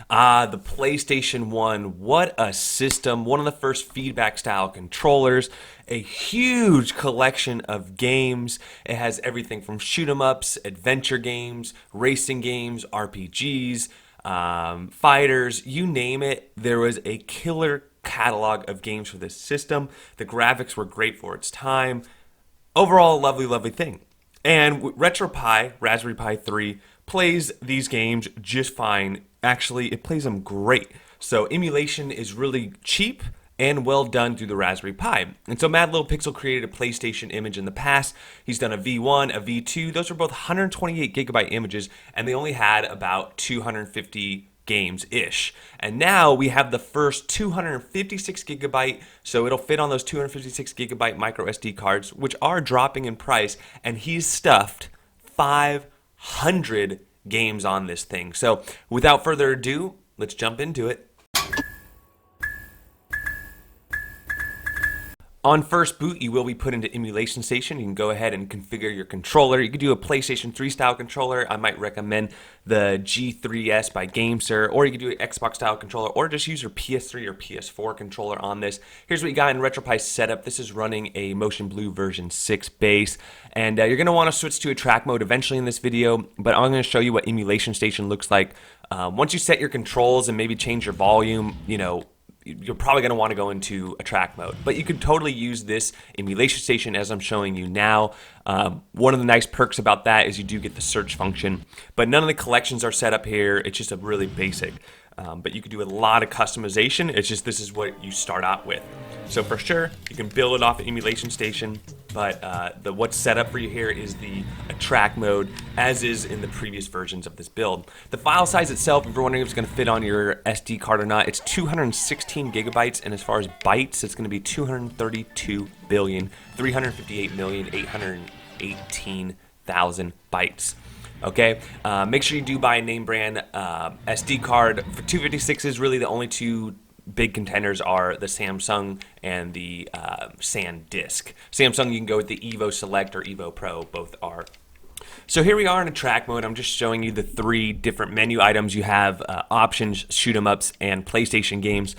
The PlayStation 1, what a system. One of the first feedback style controllers, a huge collection of games. It has everything from shoot 'em ups, adventure games, racing games, RPGs, fighters, you name it. There was a killer catalog of games for this system. The graphics were great for its time. Overall, a lovely, lovely thing. And RetroPie, Raspberry Pi 3, plays these games just fine. Actually, it plays them great. So emulation is really cheap and well done through the Raspberry Pi. And so MadlittlePixel created a PlayStation image in the past. He's done a V1, a V2. Those are both 128 gigabyte images, and they only had about 250 games-ish. And now we have the first 256 gigabyte, so it'll fit on those 256 gigabyte micro SD cards, which are dropping in price, and he's stuffed 500 games on this thing. So without further ado, let's jump into it. On first boot, you will be put into Emulation Station. You can go ahead and configure your controller. You could do a PlayStation 3 style controller. I might recommend the G3S by GameSir, or you could do an Xbox style controller, or just use your PS3 or PS4 controller on this. Here's what you got in RetroPie setup. This is running a Motion Blue version 6 base, and you're going to want to switch to a track mode eventually in this video, but I'm going to show you what Emulation Station looks like. Once you set your controls and maybe change your volume, you're probably going to want to go into a track mode, but you could totally use this Emulation Station as I'm showing you now. One of the nice perks about that is you do get the search function, but none of the collections are set up here. It's just a really basic, but you could do a lot of customization. It's just this is what you start out with. So for sure, you can build it off of Emulation Station, but what's set up for you here is the track mode, as is in the previous versions of this build. The file size itself, if you're wondering if it's going to fit on your SD card or not, it's 216 gigabytes, and as far as bytes, it's going to be 232,358,818,000 bytes. Okay, make sure you do buy a name brand SD card. For 256s, really the only two big contenders are the Samsung and the SanDisk. Samsung, you can go with the Evo Select or Evo Pro, both are. So here we are in a track mode. I'm just showing you the three different menu items. You have options, shoot 'em ups, and PlayStation games.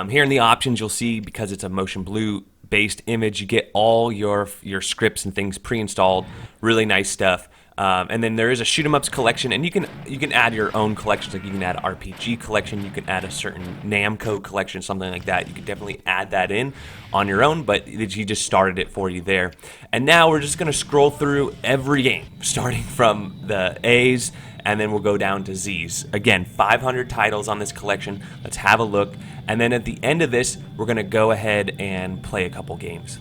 Here in the options, you'll see, because it's a Motion Blue based image, you get all your scripts and things pre-installed. Really nice stuff. And then there is a shoot 'em ups collection, and you can add your own collections. Like you can add RPG collection, you can add a certain Namco collection, something like that. You could definitely add that in on your own, but he just started it for you there. And now we're just going to scroll through every game, starting from the A's, and then we'll go down to Z's. Again, 500 titles on this collection. Let's have a look. And then at the end of this, we're going to go ahead and play a couple games.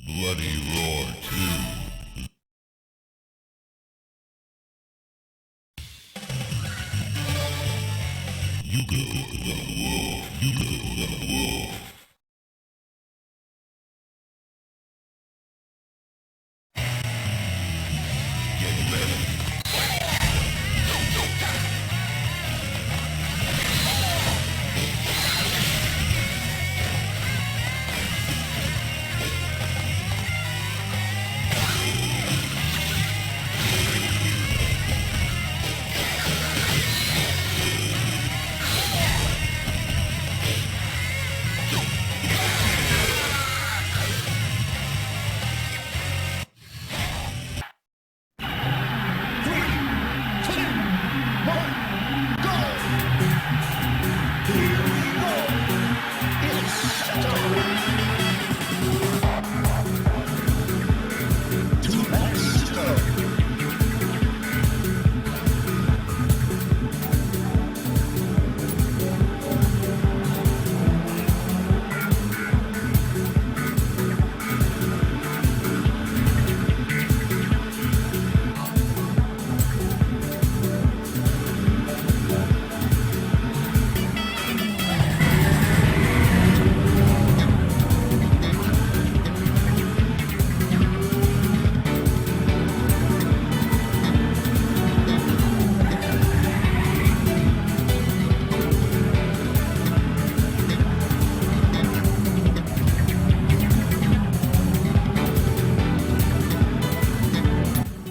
Bloody Roar 2. You go the wolf. You go the wolf. Get ready.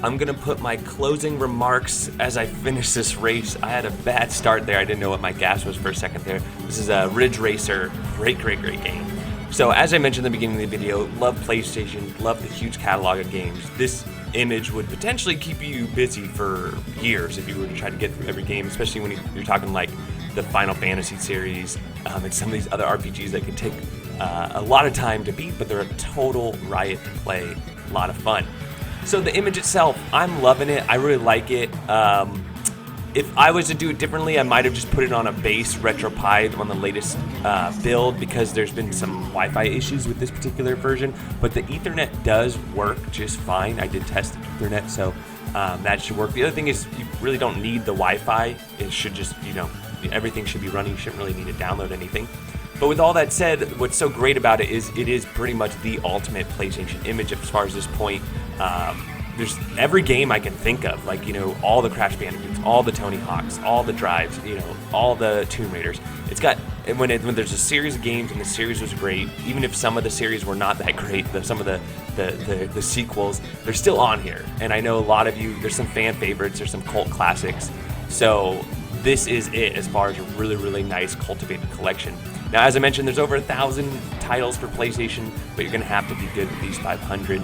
I'm gonna put my closing remarks as I finish this race. I had a bad start there. I didn't know what my gas was for a second there. This is a Ridge Racer, great game. So as I mentioned in the beginning of the video, love PlayStation, love the huge catalog of games. This image would potentially keep you busy for years if you were to try to get through every game, especially when you're talking like the Final Fantasy series and some of these other RPGs that can take a lot of time to beat, but they're a total riot to play, a lot of fun. So the image itself, I'm loving it. I really like it. If I was to do it differently, I might have just put it on a base RetroPie on the latest build, because there's been some Wi-Fi issues with this particular version, but the Ethernet does work just fine. I did test the Ethernet, so that should work. The other thing is you really don't need the Wi-Fi. It should just, everything should be running. You shouldn't really need to download anything. But with all that said, what's so great about it is pretty much the ultimate PlayStation image as far as this point. There's every game I can think of, like, all the Crash Bandicoots, all the Tony Hawks, all the Drives, all the Tomb Raiders. It's got, when there's a series of games and the series was great, even if some of the series were not that great, some of the sequels, they're still on here. And I know a lot of you, there's some fan favorites, there's some cult classics. So this is it as far as a really, really nice cultivated collection. Now, as I mentioned, there's over 1,000 titles for PlayStation, but you're going to have to be good with these 500.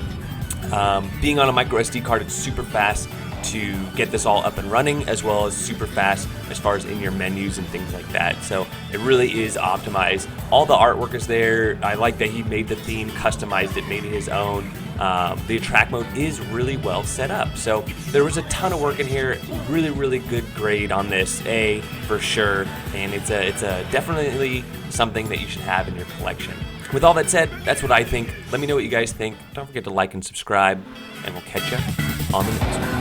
Being on a micro SD card, it's super fast to get this all up and running, as well as super fast as far as in your menus and things like that. So it really is optimized. All the artwork is there. I like that he made the theme, customized it, made it his own. The attract mode is really well set up. So there was a ton of work in here. Really, really good grade on this, A for sure. And it's a definitely something that you should have in your collection. With all that said, that's what I think. Let me know what you guys think. Don't forget to like and subscribe, and we'll catch you on the next one.